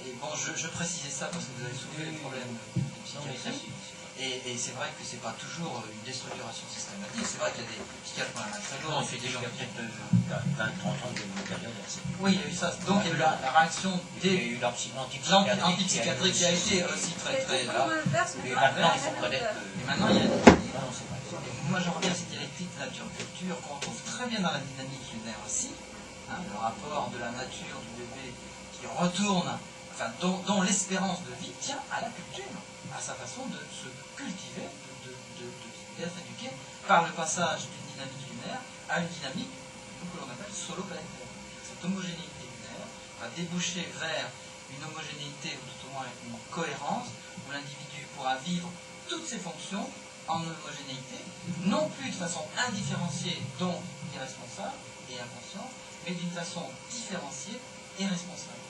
Et bon, je précisais ça parce que vous avez soulevé les problèmes de psychiatrie. Et c'est vrai que c'est pas toujours une déstructuration systématique. C'est vrai qu'il y a des psychiatres qui ont un très lourd. On fait des gens peut-être 20-30 ans de carrière. Oui, il y a eu ça. Donc il y a eu la réaction Il y a des eu l'antipsychiatrie qui a été aussi très très là. Et maintenant, il faut connaître. Et maintenant, il y a Non, c'est pas ça. moi je reviens à cette dialectique nature-culture qu'on retrouve très bien dans la dynamique lunaire aussi. Hein, le rapport de la nature du bébé qui retourne, enfin, dont l'espérance de vie tient à la culture, à sa façon de se cultiver, d'être éduqué par le passage d'une dynamique lunaire à une dynamique que l'on appelle solo-planétaire. Cette homogénéité lunaire va déboucher vers une homogénéité, ou tout au moins une cohérence, où l'individu pourra vivre toutes ses fonctions en homogénéité, non plus de façon indifférenciée, donc irresponsable et inconsciente, mais d'une façon différenciée et responsable.